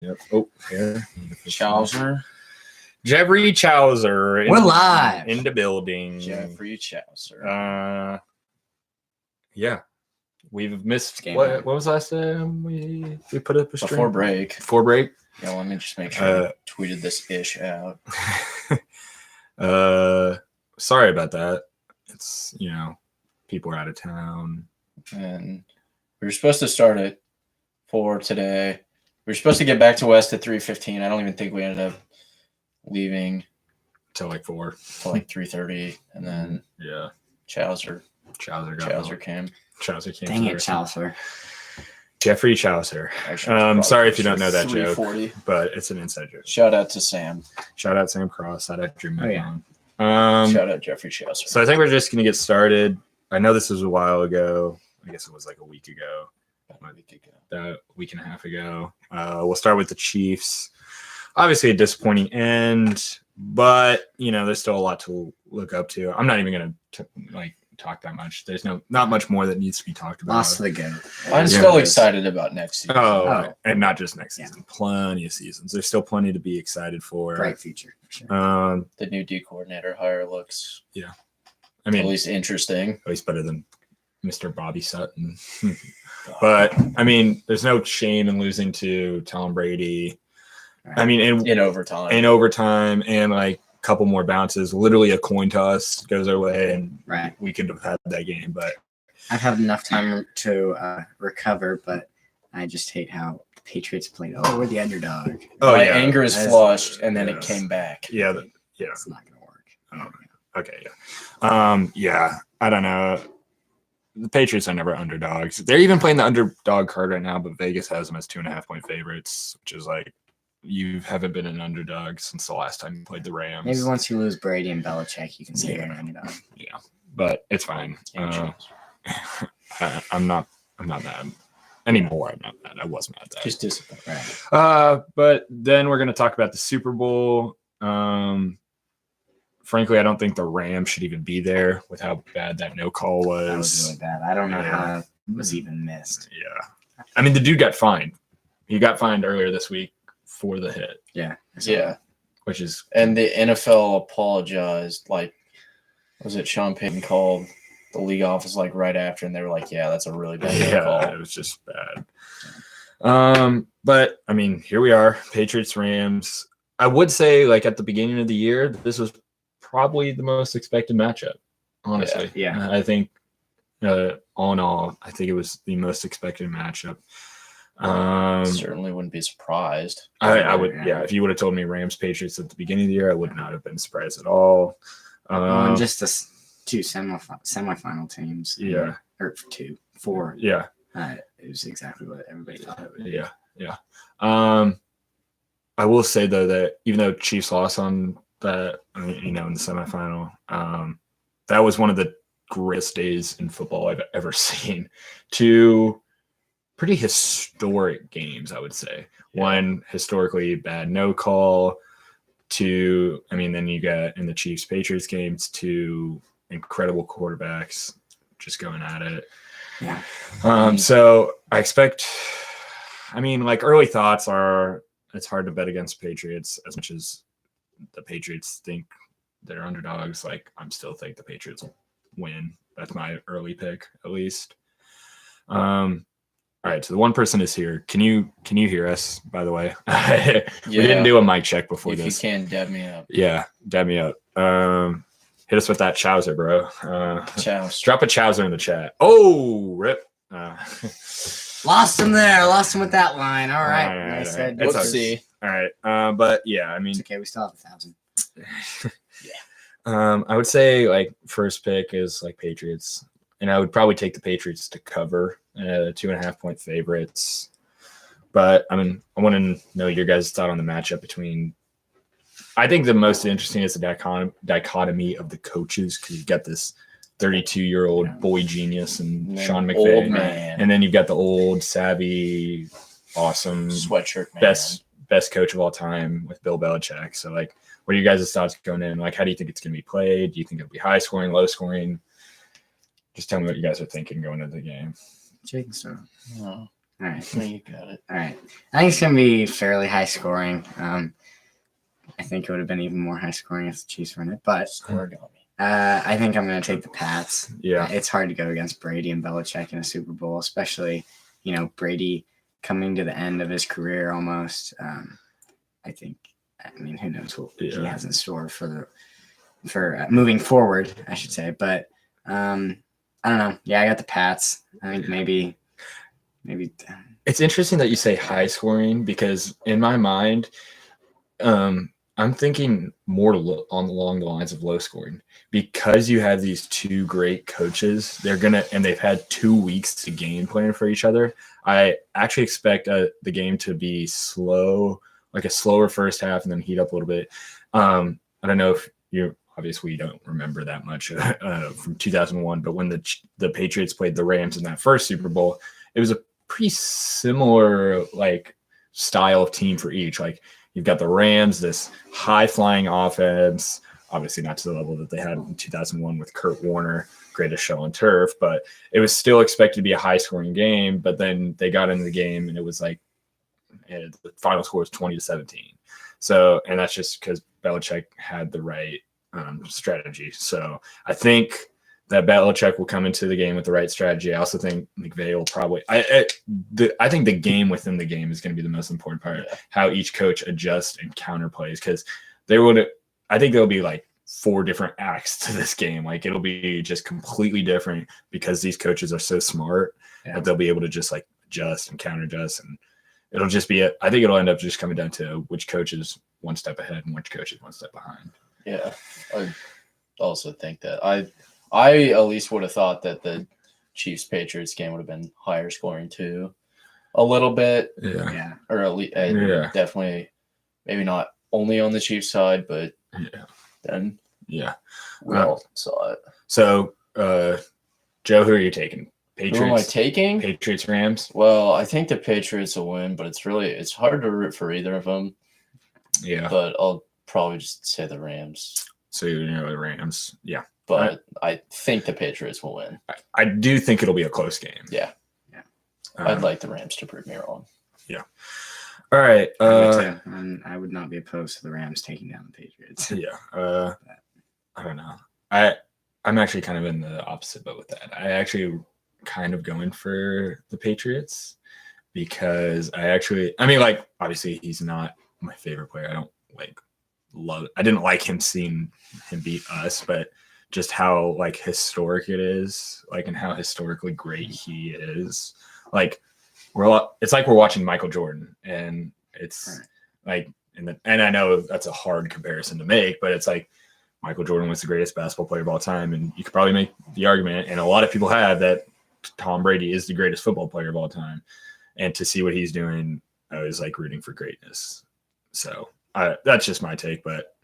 Yep. Oh, here. Chowser. Jeffrey Chowser. We're live. In the building. Jeffrey Chowser. Yeah. We've missed Game what on. was the last time we put up a stream? Before break. Before break. Yeah, let me just make sure I tweeted this ish out. Sorry about that. It's people are out of town. And we were supposed to start at 4 today. We were supposed to get back to West at 3:15. I don't even think we ended up leaving Till like 4. till like 3:30, and then Yeah. Chowser came. Chowser came. Dang it, Chowser. Jeffrey Chowser. Actually, Sorry if you don't know that joke, 3:40. but it's an inside joke. Shout out to Sam. Shout out Sam Cross. Shout out Drew yeah. McMahon. Shout out Jeffrey Chowser. So I think we're just gonna get started. I know this was a while ago. I guess it was like a week ago. About a week ago. A week and a half ago. We'll start with the Chiefs. Obviously a disappointing end, but there's still a lot to look up to. I'm not even gonna talk that much. There's not much more that needs to be talked about. Lost to the goat. I'm still excited about next season. Oh, and not just next season. Plenty of seasons. There's still plenty to be excited for. Bright future. For sure. The new D coordinator hire looks I mean, at least interesting. at least better than Mr. Bobby Sutton. But I mean, there's no shame in losing to Tom Brady. I mean, In overtime. in overtime and like a couple more bounces, literally a coin toss goes our way, and Right. we could have had that game. But I've had enough time to recover, but I just hate how the Patriots played. Oh, we're the underdog. My anger is That is- flushed, and then it yes. came back. yeah, It's not going to work. okay, yeah. I don't know. The Patriots are never underdogs. They're even playing the underdog card right now, but Vegas has them as 2.5-point favorites, which is like you haven't been an underdog since the last time you played the Rams. Maybe once you lose Brady and Belichick, you can say you're an underdog. Yeah, but it's fine. I'm not mad anymore. I'm not mad. I was mad then. Just disappointed. Right. But then we're gonna talk about the Super Bowl. Frankly, I don't think the Rams should even be there with how bad that no call was. That was really bad. I don't know Yeah. how that was even missed. Yeah, I mean the dude got fined. He got fined earlier this week for the hit, Yeah. Yeah. which is And the NFL apologized. Was it Sean Payton called the league office right after, and they were like, "Yeah, that's a really bad call." it was just bad. But I mean, here we are, Patriots Rams. I would say at the beginning of the year, this was probably the most expected matchup. Honestly, Yeah. I think all in all, I think it was the most expected matchup. Certainly wouldn't be surprised. I would, if you would have told me Rams Patriots at the beginning of the year, I would not have been surprised at all. And just the two semifinal teams. Yeah. Or 4. Yeah. It was exactly what everybody thought it would be. Yeah. I will say though that even though Chiefs lost on that, in the semifinal, that was one of the greatest days in football I've ever seen. Two pretty historic games, I would say. Yeah. One historically bad no call. Two, then you got in the Chiefs Patriots games, 2 incredible quarterbacks just going at it. Yeah. So I expect, early thoughts are it's hard to bet against Patriots as much as the Patriots think they're underdogs. I'm still think the Patriots will win. That's my early pick, at least. All right, so the one person is here. Can you hear us, by the way? We didn't do a mic check before If this. you can, dab me up. Yeah, dab me up. Hit us with that Chowser, bro. Chows. Drop a Chowser in the chat. Oh, rip. Lost him there. Lost him with that line. All right. All right, I said, It's Whoopsie. All right. But yeah, It's okay. We still have 1,000. I would say first pick is Patriots, and I would probably take the Patriots to cover 2.5-point favorites. But I want to know your guys' thought on the matchup between. I think the most interesting is the dichotomy of the coaches, because you've got this 32-year-old boy genius and Sean McVay, Old man. and then you've got the old savvy, awesome Sweatshirt man. best coach of all time with Bill Belichick. So what are you guys' thoughts going in? How do you think it's going to be played? Do you think it'll be high scoring, low scoring? Just tell me what you guys are thinking going into the game. Jake and Stone. All right. No, you got it. All right. I think it's going to be fairly high scoring. I think it would have been even more high scoring if the Chiefs were in it. But Origami. I think I'm going to take the Pats. Yeah. It's hard to go against Brady and Belichick in a Super Bowl, especially, Brady coming to the end of his career almost. I think, who knows what he has in store for moving forward, I should say. But I don't know. Yeah, I got the Pats. I think maybe. It's interesting that you say high scoring because in my mind, I'm thinking more along the lines of low scoring because you have these two great coaches. They've had 2 weeks to game plan for each other. I actually expect the game to be slow, like a slower first half, and then heat up a little bit. I don't know if obviously you don't remember that much from 2001, but when the Patriots played the Rams in that first Super Bowl, it was a pretty similar like style of team for each. Like you've got the Rams, this high flying offense, obviously not to the level that they had in 2001 with Kurt Warner, greatest show on turf, but it was still expected to be a high scoring game. But then they got into the game and it was like the final score was 20-17. So, and that's just because Belichick had the right strategy. So I think that Belichick will come into the game with the right strategy. I also think McVay will probably. I think the game within the game is going to be the most important part. Yeah. How each coach adjusts and counter plays because I think there'll be like 4 different acts to this game. Like it'll be just completely different because these coaches are so smart that they'll be able to just like adjust and counter adjust, and it'll just be. I think it'll end up just coming down to which coach is one step ahead and which coach is one step behind. Yeah, I also think that I at least would have thought that the Chiefs Patriots game would have been higher scoring too, a little bit, Yeah. or at least Yeah. definitely, maybe not only on the Chiefs side, but Yeah. then Yeah. we all saw it. So, Joe, who are you taking? Who am I Patriots, taking? Patriots, Rams. Well, I think the Patriots will win, but it's hard to root for either of them. Yeah. But I'll probably just say the Rams. So the Rams. Yeah. But I think the Patriots will win. I do think it'll be a close game. Yeah. I'd like the Rams to prove me wrong. Yeah. All right. I would too, and I would not be opposed to the Rams taking down the Patriots. Yeah. I don't know. I'm actually kind of in the opposite boat with that. I actually kind of going for the Patriots because obviously he's not my favorite player. I don't I didn't like seeing him beat us, but just how like historic it is, like, and how historically great he is. Like it's like we're watching Michael Jordan, and it's like, and I know that's a hard comparison to make, but it's like Michael Jordan was the greatest basketball player of all time, and you could probably make the argument, and a lot of people have, that Tom Brady is the greatest football player of all time. And to see what he's doing, I was like rooting for greatness. So that's just my take, but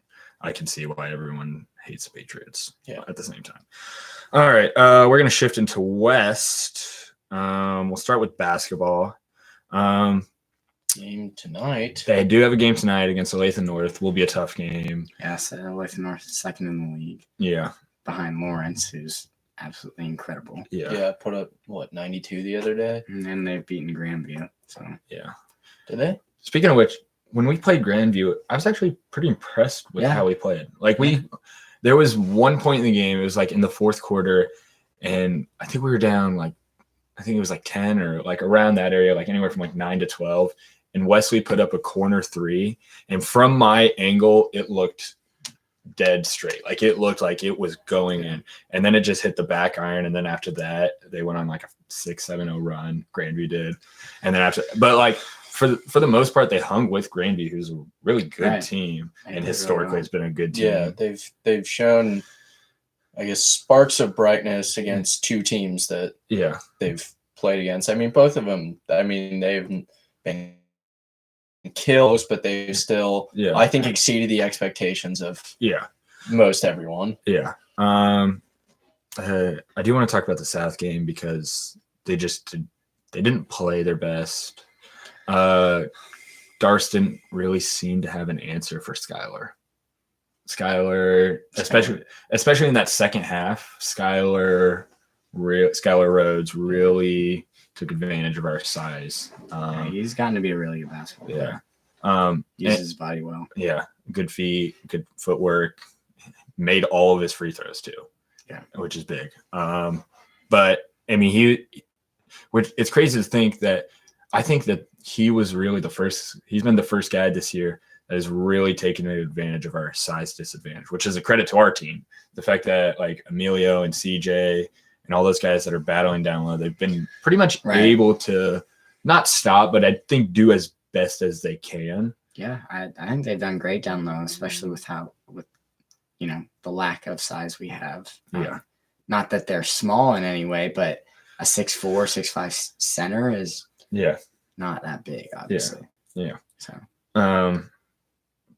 I can see why everyone hates the Patriots at the same time. All right, we're going to shift into West. We'll start with basketball. Game tonight. They do have a game tonight against Olathe North. Will be a tough game. Yeah, so Olathe North is second in the league Yeah. behind Lawrence, who's absolutely incredible. Yeah. Put up 92 the other day. And then they've beaten Grandview. So Yeah. Did they? Speaking of which, when we played Grandview, I was actually pretty impressed with how we played. Like there was one point in the game, it was like in the fourth quarter, and I think we were down I think it was like 10 or like around that area, like anywhere from like 9 to 12. And Wesley put up a corner 3. And from my angle, it looked dead straight. Like it looked like it was going in. And then it just hit the back iron. And then after that, they went on like a 6-7-0 run. Grandview did. And then but like for the most part, they hung with Grandview, who's a really good team. And historically, it's been a good team. Yeah, they've shown, I guess, sparks of brightness against 2 teams that they've played against. I mean, both of them, they've been kills, but they still, I think, exceeded the expectations of most everyone. Yeah. I do want to talk about the South game because they didn't play their best. Darce didn't really seem to have an answer for Skylar, especially in that second half. Skylar Rhodes really took advantage of our size. He's gotten to be a really good basketball player. Uses his body well. Yeah, good feet, good footwork. Made all of his free throws too. Yeah, which is big. But I mean, it's crazy to think that. I think that he was really the first. He's been the first guy this year that has really taken advantage of our size disadvantage, which is a credit to our team. The fact that like Emilio and CJ and all those guys that are battling down low, they've been pretty much able to not stop, but I think do as best as they can. Yeah, I think they've done great down low, especially with the lack of size we have. Yeah. Not that they're small in any way, but a 6'4", 6'5" center is not that big, obviously. Yeah. So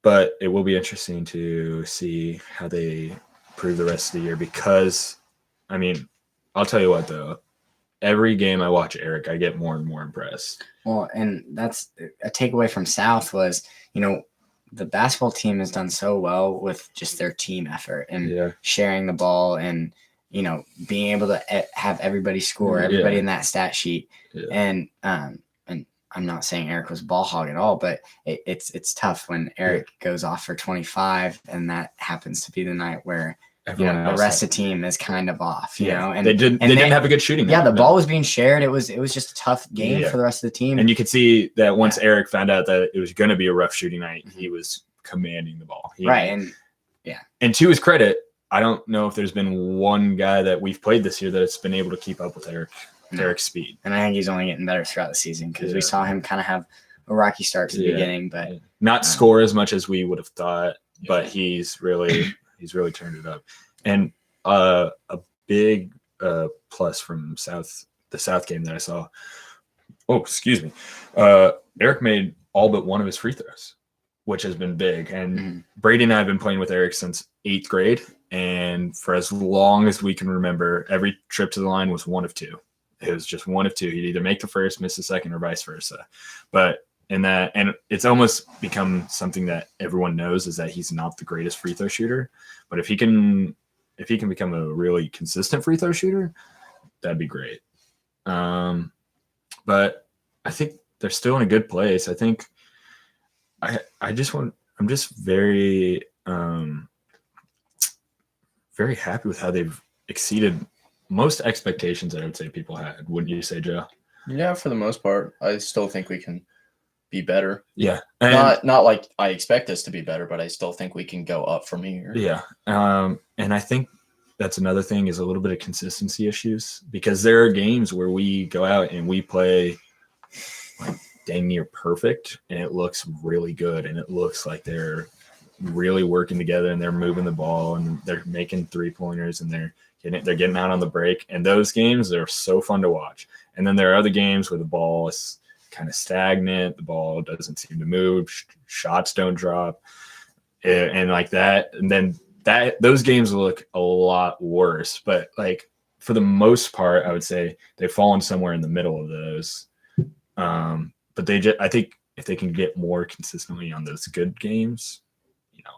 but it will be interesting to see how they prove the rest of the year because, I mean, I'll tell you what though, every game I watch Eric, I get more and more impressed. Well, and that's a takeaway from South was, the basketball team has done so well with just their team effort and sharing the ball and, being able to have everybody score, everybody in that stat sheet. Yeah. And I'm not saying Eric was ball hog at all, but it's tough when Eric goes off for 25 and that happens to be the night where the rest of the team is kind of off, you know, and they didn't have a good shooting. Yeah. The ball was being shared. It was just a tough game for the rest of the team. And you could see that once Eric found out that it was going to be a rough shooting night, he was commanding the ball. And to his credit, I don't know if there's been one guy that we've played this year that's been able to keep up with Eric's speed. And I think he's only getting better throughout the season because we saw him kind of have a rocky start to the beginning, but not score as much as we would have thought, but he's really turned it up. And a big plus from the South game that I saw. Oh, excuse me. Eric made all but one of his free throws, which has been big. And Brady and I have been playing with Eric since 8th grade. And for as long as we can remember, every trip to the line was one of two. It was just one of two. He'd either make the first, miss the second, or vice versa. But and it's almost become something that everyone knows is that he's not the greatest free throw shooter. But if he can become a really consistent free throw shooter, that'd be great. But I think they're still in a good place. I think I'm just very very happy with how they've exceeded most expectations that I would say people had. Wouldn't you say, Joe? Yeah, for the most part. I still think we can be better. Yeah. And not like I expect us to be better, but I still think we can go up from here. Yeah. And I think that's another thing is a little bit of consistency issues because there are games where we go out and we play like dang near perfect and it looks really good and it looks like they're really working together and they're moving the ball and they're making 3-pointers and they're getting out on the break. And those games, they're so fun to watch. And then there are other games where the ball is kind of stagnant. The ball doesn't seem to move. Shots don't drop and like that. And then those games look a lot worse. But like for the most part, I would say they've fallen somewhere in the middle of those. But I think if they can get more consistently on those good games,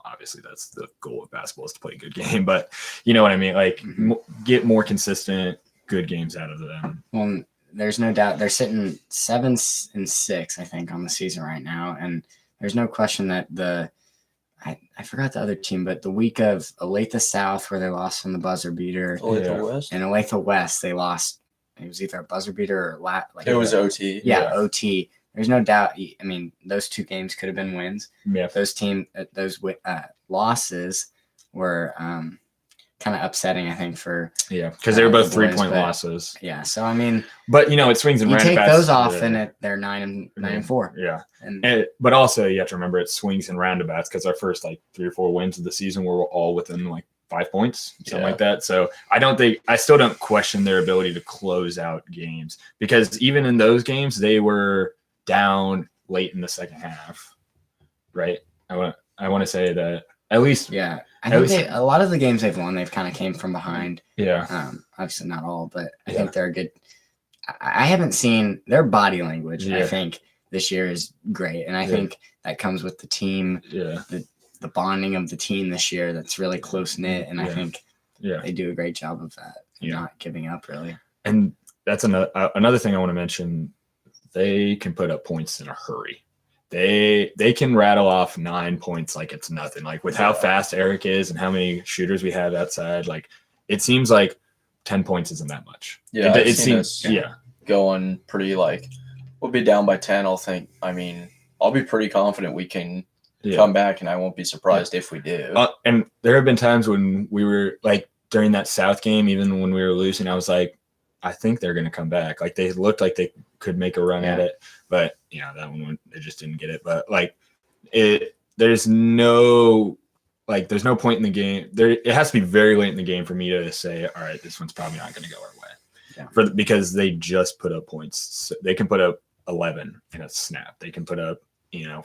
obviously that's the goal of basketball is to play a good game, but you know what I mean? Like get more consistent, good games out of them. Well, there's no doubt they're sitting 7-6, I think, on the season right now. And there's no question that I forgot the other team, but the week of Olathe South where they lost from the buzzer beater West. And Olathe West, they lost. It was either a buzzer beater or it was OT. Yeah, OT. There's no doubt. I mean, those two games could have been wins. Yeah. Those losses were kind of upsetting, I think, for because they were both 3-point losses. Yeah. So I mean, but it swings and roundabouts. You take those off, and they're 9-4. Yeah. But also you have to remember it swings and roundabouts because our first 3 or 4 wins of the season were all within 5 points, something like that. So I still don't question their ability to close out games because even in those games they were down late in the second half, right? I want to say that at least. Yeah, I think a lot of the games they've won, they've kind of came from behind. Yeah. Obviously not all, but I think they're good. I haven't seen their body language. Yeah. I think this year is great, and I think that comes with the team. Yeah. The bonding of the team this year that's really close knit, and I think they do a great job of that. Not giving up really. And that's another thing I want to mention. They can put up points in a hurry. They can rattle off 9 points like it's nothing. Like with how fast Eric is and how many shooters we have outside, like it seems like 10 points isn't that much. Yeah, it seems going pretty like we'll be down by 10. I'll be pretty confident we can come back, and I won't be surprised if we do. And there have been times when we were like during that South game, even when we were losing, I was like, I think they're going to come back. Like they looked like they could make a run at it, but that one they just didn't get it. But like there's no point in the game. It has to be very late in the game for me to say, all right, this one's probably not going to go our way. Because they just put up points. So they can put up 11 in a snap. They can put up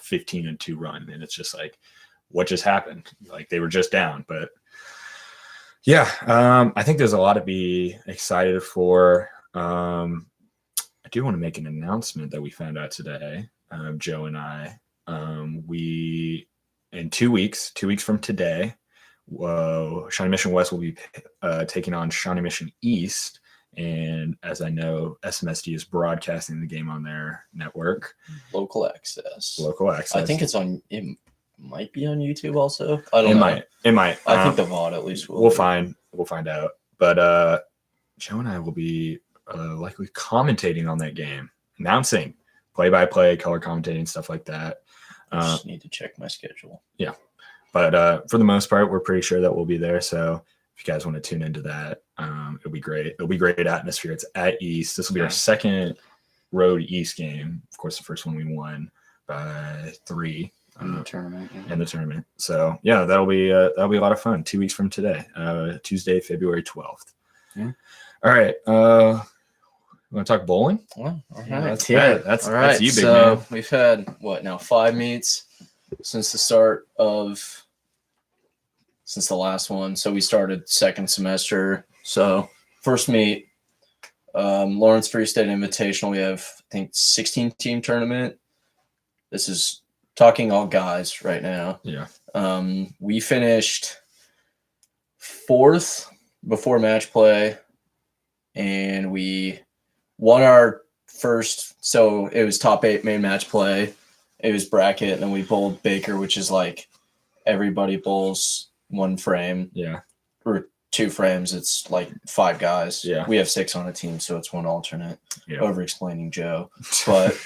15 and 2 run, and it's just like, what just happened? Like they were just down, but. Yeah, I think there's a lot to be excited for. I do want to make an announcement that we found out today, Joe and I. We in 2 weeks from today, Shawnee Mission West will be taking on Shawnee Mission East, and as I know, SMSD is broadcasting the game on their network. Local access. I think it's on. It might be on YouTube also. I don't know. It might. I think the VOD at least will. We'll find out. But Joe and I will be likely commentating on that game, announcing play-by-play, color commentating, stuff like that. I just need to check my schedule. Yeah. But for the most part, we're pretty sure that we'll be there. So if you guys want to tune into that, it'll be great. It'll be great atmosphere. It's at East. This will be our second road East game. Of course, the first one we won by 3. In the tournament. In the tournament. So yeah, that'll be a lot of fun. 2 weeks from today, Tuesday, February 12th. Yeah. All right. You want to talk bowling? Well, all right. That's all right. That's you, big so man. We've had 5 meets since the last one. So we started second semester. So first meet, Lawrence Free State Invitational. We have, I think, 16 team tournament. This is talking all guys right now. Yeah. We finished 4th before match play, and we won our first. So it was top 8 main match play. It was bracket, and then we bowled Baker, which is like everybody bowls 1 frame. Yeah. Or 2 frames. It's like 5 guys. Yeah. We have 6 on a team, so it's 1 alternate. Yeah. Over explaining Joe, but.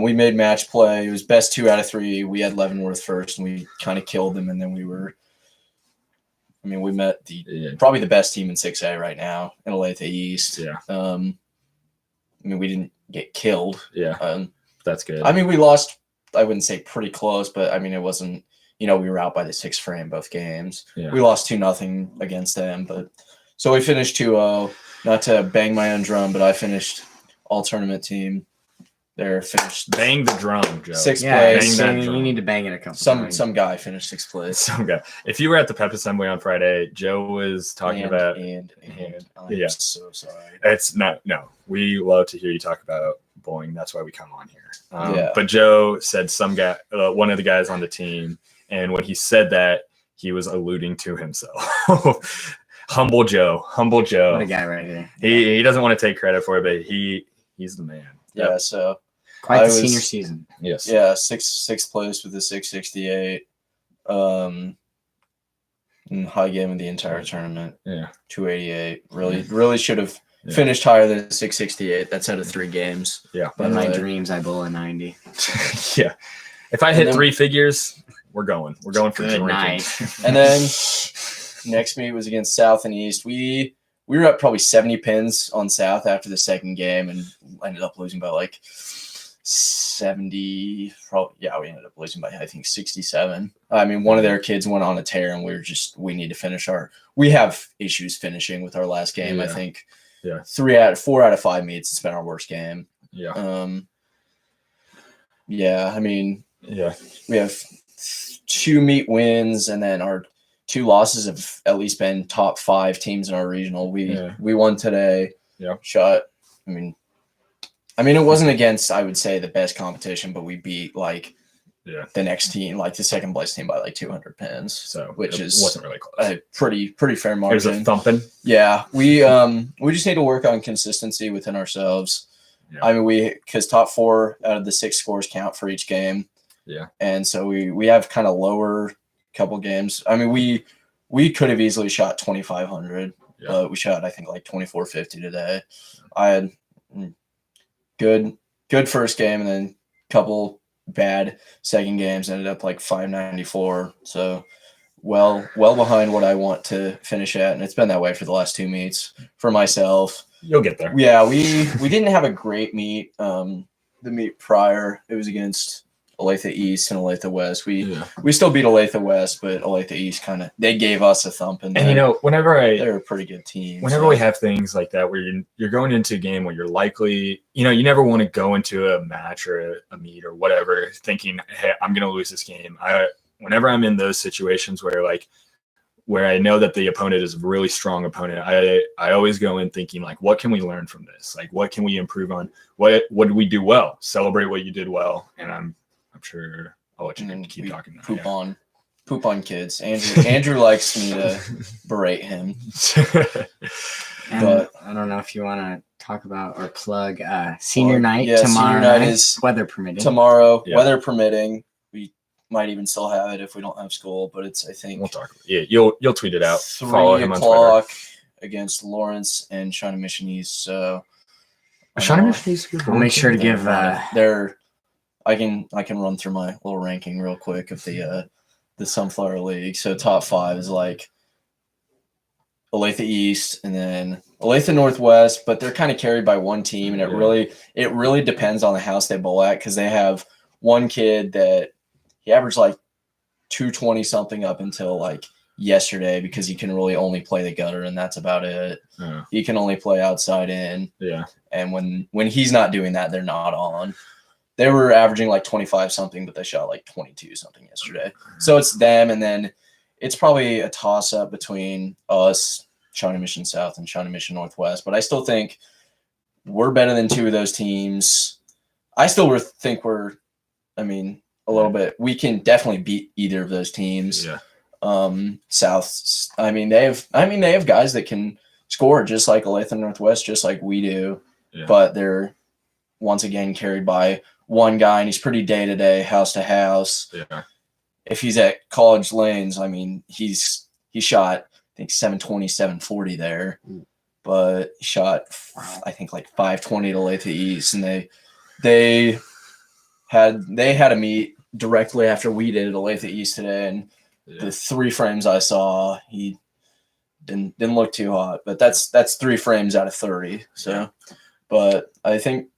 We made match play. It was best 2 out of 3. We had Leavenworth first, and we kind of killed them. And then we met probably the best team in 6A right now in Olathe East. Yeah. We didn't get killed. Yeah. That's good. We lost. I wouldn't say pretty close, but it wasn't. We were out by the 6 frame both games. Yeah. We lost 2-0 against them, but so we finished 2-0. Not to bang my own drum, but I finished all tournament team. They're finished. Bang the drum, Joe. 6th place. You need to bang it a couple times. Some guy finished 6th place. Some guy. If you were at the Pep Assembly on Friday, Joe was talking about. I'm yeah. so sorry. It's not. No, we love to hear you talk about bowling. That's why we come on here. But Joe said some guy, one of the guys on the team, and when he said that, he was alluding to himself. Humble Joe. What a guy right here. He doesn't want to take credit for it, but he's the man. Yeah. So. Quite the senior season. Yes. Yeah, sixth place with the 668. High game in the entire tournament. Yeah. 288. Really should have finished higher than 668. That's out of 3 games. Yeah. But in my dreams, I bowl a 90. Yeah. If I hit 3 figures, we're going. We're going for good drinking. night. And then next meet was against South and East. We were up probably 70 pins on South after the second game and ended up losing by like 70. We ended up losing by I think 67. One of their kids went on a tear, and we need to finish we have issues finishing with our last game. Yeah. I think 4 out of 5 meets, it's been our worst game. Yeah. We have 2 meet wins, and then our 2 losses have at least been top 5 teams in our regional. We won today. Yeah. Shot. It wasn't against, I would say, the best competition, but we beat like the next team, like the second place team, by like 200 pins. So which wasn't really close. A pretty fair margin. There's a thumping. Yeah, we just need to work on consistency within ourselves. Yeah. I mean, because top 4 out of the 6 scores count for each game. Yeah, and so we have kind of lower couple games. I mean, we could have easily shot 2,500, but we shot I think like 2,450 today. I had good first game, and then a couple bad second games. Ended up like 594. So well behind what I want to finish at, and it's been that way for the last 2 meets for myself. You'll get there. Yeah, we didn't have a great meet. The meet prior, it was against Olathe East and Olathe West. We still beat Olathe West, but Olathe East they gave us a thump. And you know, they're a pretty good team. Whenever we have things like that, where you're going into a game where you're likely, you know, you never want to go into a match or a meet or whatever thinking, hey, I'm going to lose this game. Whenever I'm in those situations where I know that the opponent is a really strong opponent, I always go in thinking like, what can we learn from this? Like, what can we improve on? What did we do well? Celebrate what you did well. And I'm sure I'll let you keep talking. Poop on kids. Andrew likes me to berate him. But I don't know if you want to talk about or plug senior night tomorrow. Senior night is weather permitting. Tomorrow, weather permitting. We might even still have it if we don't have school, but it's, I think, we'll talk. Yeah, you'll tweet it out. 3 o'clock against Lawrence and Shawnee Mission East. So Shawnee Mission East. I'll make sure to give I can run through my little ranking real quick of the Sunflower League. So top 5 is like Olathe East and then Olathe Northwest, but they're kind of carried by one team, and it really depends on the house they bowl at, because they have one kid that he averaged like 220 something up until like yesterday, because he can really only play the gutter, and that's about it. Yeah. He can only play outside in. Yeah. And when he's not doing that, they're not on. They were averaging like 25 something, but they shot like 22 something yesterday. So it's them, and then it's probably a toss up between us, Shawnee Mission South, and Shawnee Mission Northwest. But I still think we're better than 2 of those teams. I still think a little bit. We can definitely beat either of those teams. Yeah. South. They have guys that can score just like Olathe Northwest, just like we do. Yeah. But they're once again carried by one guy, and he's pretty day to day, house to house. Yeah. If he's at College Lanes, he shot I think 720, 740 there, but he shot I think like 520 to Olathe East, and they had a meet directly after we did at Olathe East today, and the 3 frames I saw, he didn't look too hot, but that's 3 frames out of 30. So, but I think,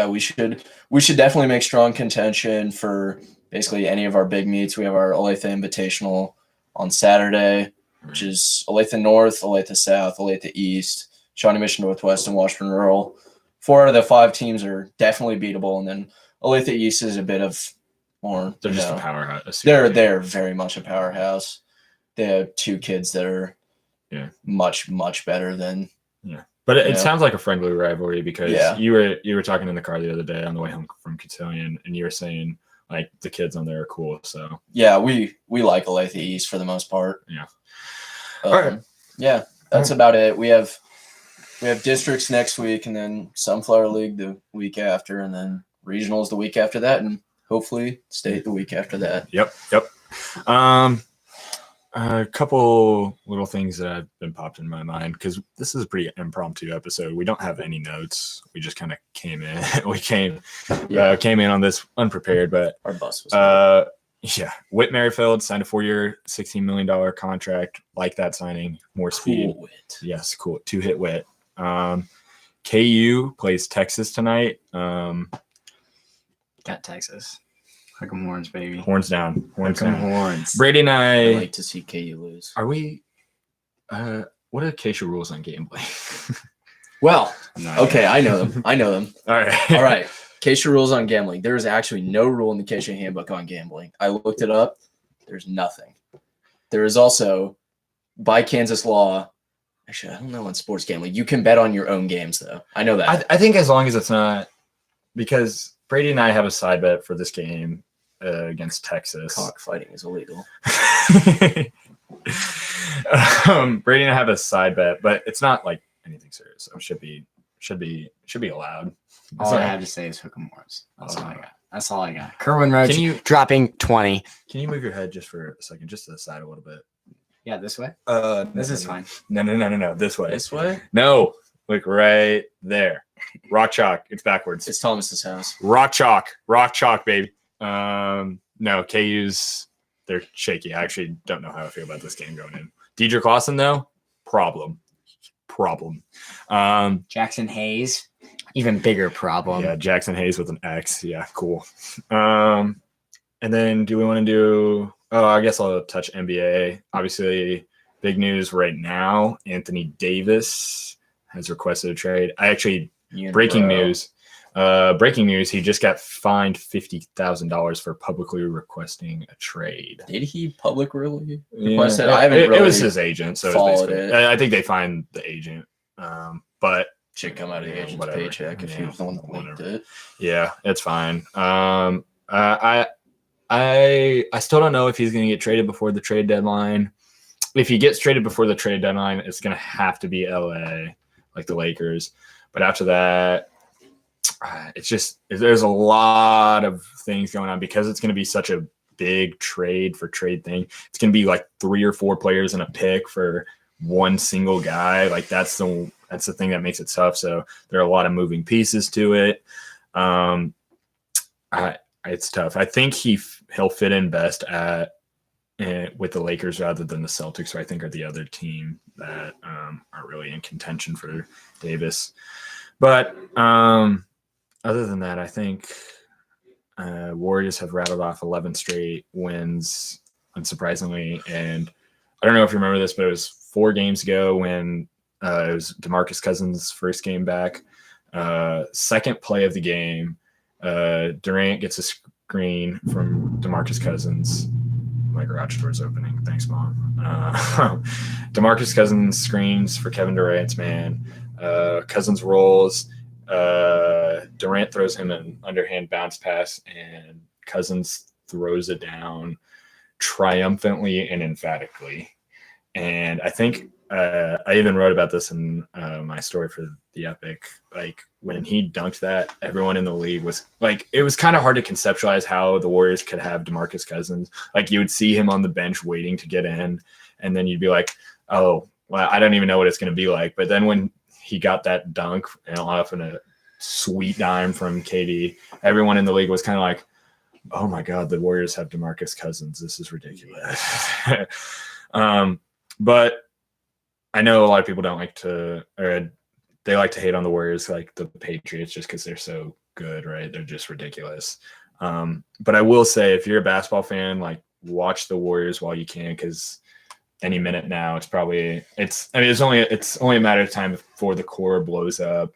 we should definitely make strong contention for basically any of our big meets. We have our Olathe Invitational on Saturday, which is Olathe North, Olathe South, Olathe East, Shawnee Mission Northwest, and Washburn Rural. 4 out of the 5 teams are definitely beatable, and then Olathe East is a bit of more. They're just a powerhouse. They're very much a powerhouse. They have 2 kids that are much, much better than. Yeah. But it sounds like a friendly rivalry, because you were talking in the car the other day on the way home from Cotillion, and you were saying like the kids on there are cool. So yeah, we like Olathe East for the most part. Yeah. All right. Yeah, that's about it. We have districts next week, and then Sunflower League the week after, and then regionals the week after that, and hopefully state the week after that. Yep. A couple little things that have been popped in my mind, because this is a pretty impromptu episode. We don't have any notes. We just kind of came in. We came in on this unprepared, but our bus was Whit Merrifield signed a 4-year, $16 million contract. Like that signing, more speed. Cool Whit. Yes, cool. 2-hit Whit. KU plays Texas tonight. Got Texas. Hook 'em horns, baby. Horns down. Horns Hook 'em down. horns. Brady and I I like to see KU lose. Are we? What are the Acacia rules on gambling? Well, No, okay, I know them. All right. All right. Acacia rules on gambling. There is actually no rule in the Acacia handbook on gambling. I looked it up. There's nothing. There is also, by Kansas law, actually, I don't know on sports gambling. You can bet on your own games, though. I know that. I think as long as it's not, because Brady and I have a side bet for this game, against Texas. Cockfighting is illegal. Brady and I have a side bet, but it's not like anything serious, so it should be allowed. All I have to say is hook 'em horns. That's all I got. Kerwin Roach dropping 20. Can you move your head just for a second, just to the side a little bit? Yeah, this way. This is fine. No. This way. This way? No, look right there. Rock chalk. It's backwards. It's Thomas's house. Rock chalk, baby. No, KU's they're shaky. I actually don't know how I feel about this game going in. Dedrick Lawson though, problem. Jackson Hayes, even bigger problem. Yeah, Jackson Hayes with an X. Yeah, cool. And then do we want to do? Oh, I guess I'll touch NBA. Obviously, big news right now. Anthony Davis has requested a trade. Breaking news. He just got fined $50,000 for publicly requesting a trade. Did he publicly request it? I haven't it was his agent, so followed it. I think they fined the agent. But should come out of the agent's paycheck if he was the one that leaked it. Yeah, it's fine. I still don't know if he's going to get traded before the trade deadline. If he gets traded before the trade deadline, it's going to have to be LA, like the Lakers. But after that, it's just there's a lot of things going on because it's going to be such a big trade thing. It's going to be like 3 or 4 players and a pick for one single guy. Like that's the thing that makes it tough. So there are a lot of moving pieces to it. It's tough. I think he'll fit in best with the Lakers rather than the Celtics, who I think are the other team that are really in contention for Davis. But other than that, I think Warriors have rattled off 11 straight wins, unsurprisingly. And I don't know if you remember this, but it was 4 games ago when it was DeMarcus Cousins' first game back. Second play of the game, Durant gets a screen from DeMarcus Cousins. My garage door's opening. Thanks, Mom. DeMarcus Cousins screens for Kevin Durant's man. Cousins rolls. Durant throws him an underhand bounce pass, and Cousins throws it down triumphantly and emphatically. And I think I even wrote about this in my story for the Epic. Like when he dunked that, everyone in the league was like, it was kind of hard to conceptualize how the Warriors could have DeMarcus Cousins. Like you would see him on the bench waiting to get in, and then you'd be like, oh, well, I don't even know what it's going to be like. But then when he got that dunk and off in a sweet dime from KD, everyone in the league was kind of like, oh my God, the Warriors have DeMarcus Cousins. This is ridiculous. But I know a lot of people don't like to, or they like to hate on the Warriors, like the Patriots, just because they're so good, right? They're just ridiculous. But I will say, if you're a basketball fan, like watch the Warriors while you can, because any minute now, it's only a matter of time before the core blows up.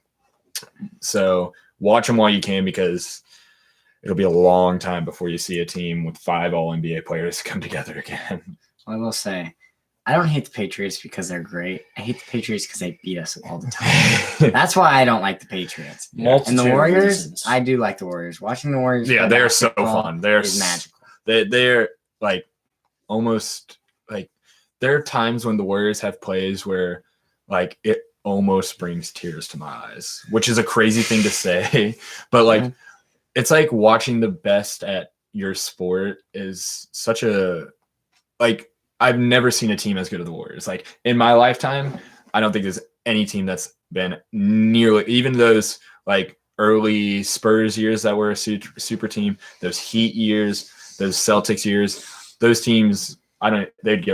So watch them while you can, because it'll be a long time before you see a team with 5 All-NBA players come together again. I will say, I don't hate the Patriots because they're great. I hate the Patriots because they beat us all the time. That's why I don't like the Patriots. And the Warriors, I do like the Warriors. Watching the Warriors, they're so fun. They're magical. They're like almost like there are times when the Warriors have plays where like it almost brings tears to my eyes, which is a crazy thing to say, but like it's like watching the best at your sport is such a like. I've never seen a team as good as the Warriors. Like in my lifetime, I don't think there's any team that's been nearly, even those like early Spurs years that were a super team, those Heat years, those Celtics years, those teams, I think they'd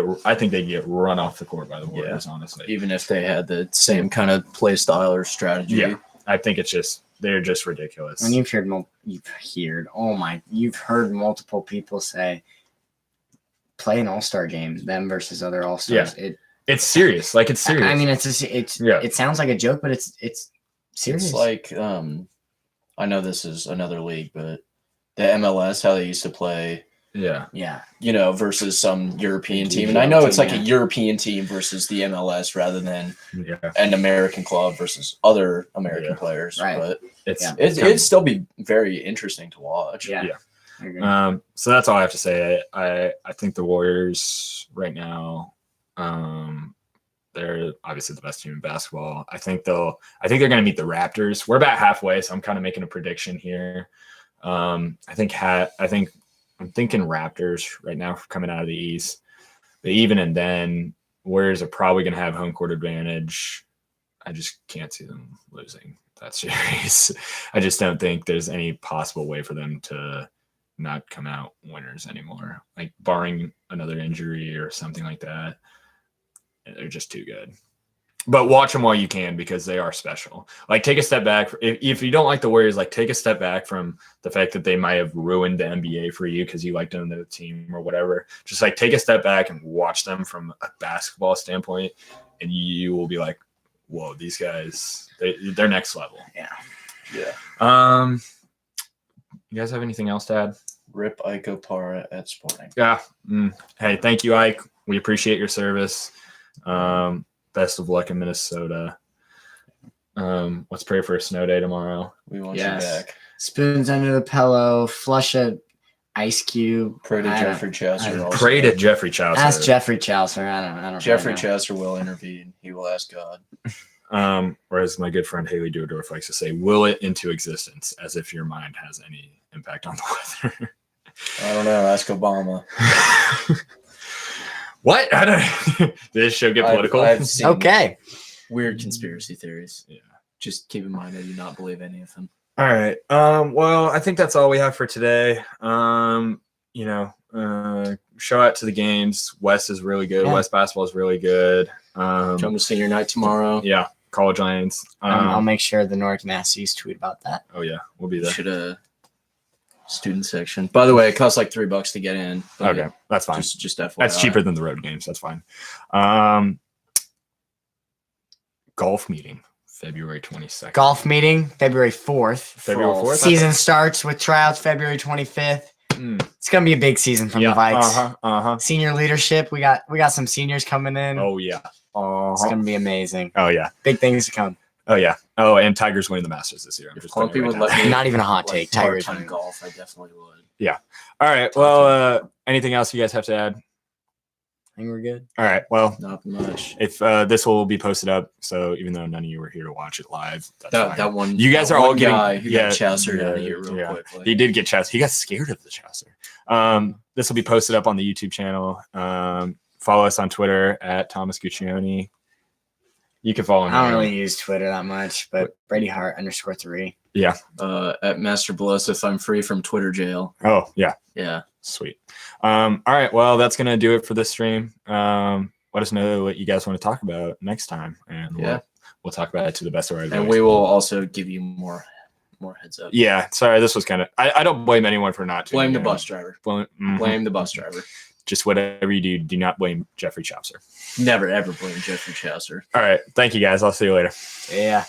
get run off the court by the Warriors, honestly. Even if they had the same kind of play style or strategy. Yeah. I think they're just ridiculous. And you've heard multiple people say, play an all-star game, them versus other all-stars. Yeah. It's serious. Like it's serious. I mean, it sounds like a joke, but it's serious. It's like I know this is another league, but the MLS, how they used to play. Yeah. Versus some European team. And I know it's like a European team versus the MLS rather than an American club versus other American players. Right. But it'd still be very interesting to watch. Yeah. I agree. So that's all I have to say. I think the Warriors right now, they're obviously the best team in basketball. I think they're going to meet the Raptors. We're about halfway, so I'm kind of making a prediction here. I'm thinking Raptors right now coming out of the East. But even and then, Warriors are probably going to have home court advantage. I just can't see them losing that series. I just don't think there's any possible way for them to not come out winners anymore. Like barring another injury or something like that, they're just too good. But watch them while you can because they are special. Like take a step back. If you don't like the Warriors, like take a step back from the fact that they might have ruined the NBA for you because you liked them on the team or whatever. Just like take a step back and watch them from a basketball standpoint, and you will be like, whoa, these guys, they're next level. Yeah. You guys have anything else to add? Rip Ike Opara at Sporting. Yeah. Hey, thank you, Ike. We appreciate your service. Best of luck in Minnesota. Let's pray for a snow day tomorrow. We want you back. Spoons under the pillow, flush a ice cube. Pray to Jeffrey Chaucer. Pray to Jeffrey Chaucer. Ask Jeffrey Chaucer. I don't Jeffrey know. Chaucer will intervene. He will ask God. Or as my good friend Haley Dewdorf likes to say, will it into existence, as if your mind has any impact on the weather. I don't know. Ask Obama. What? Did this show get political? I've seen Okay. weird conspiracy theories. Yeah. Just keep in mind I do not believe any of them. All right. Well, I think that's all we have for today. Show out to the games. West is really good. Yeah. West basketball is really good. Come to senior night tomorrow. Yeah. College Lions. I'll make sure the North Masties tweet about that. Oh yeah, we'll be there. Should student section. By the way, it costs like $3 to get in. Okay, that's fine. Just FYI. That's cheaper than the road games. That's fine. Golf meeting, February 22nd. Golf meeting, February 4th. February 4th. Season starts with tryouts February 25th. It's gonna be a big season from the Vikes. Senior leadership. We got some seniors coming in. Oh yeah. It's gonna be amazing. Oh yeah. Big things to come. Oh yeah. Oh, and Tiger's winning the Masters this year. I'm If just telling Clumpy you would right now. let me Not even a hot take. Tiger's part-time winning. golf, I definitely would. Yeah. All right. Well, anything else you guys have to add? I think we're good. All right. Well, Not much. if this will be posted up, so even though none of you were here to watch it live, that's fine. That one. You guys that are all one getting guy who got Chaucer yeah, out of here real yeah. quickly. He did get Chaucer. He got scared of the Chaucer. This will be posted up on the YouTube channel. Follow us on Twitter at Thomas Guccione. You can follow me. I don't really use Twitter that much, but Brady Hart _3. Yeah. At Master Bliss, if I'm free from Twitter jail. Oh yeah. Yeah. Sweet. All right. Well, that's gonna do it for this stream. Let us know what you guys want to talk about next time, and we'll talk about it to the best of our ability. And we will also give you more heads up. Yeah. Sorry, this was kind of. I don't blame anyone for not Blame the tuning in. bus driver. Mhm. Blame the bus driver. Just whatever you do not blame Jeffrey Chaucer. Never ever blame Jeffrey Chaucer. All right. Thank you guys. I'll see you later. Yeah.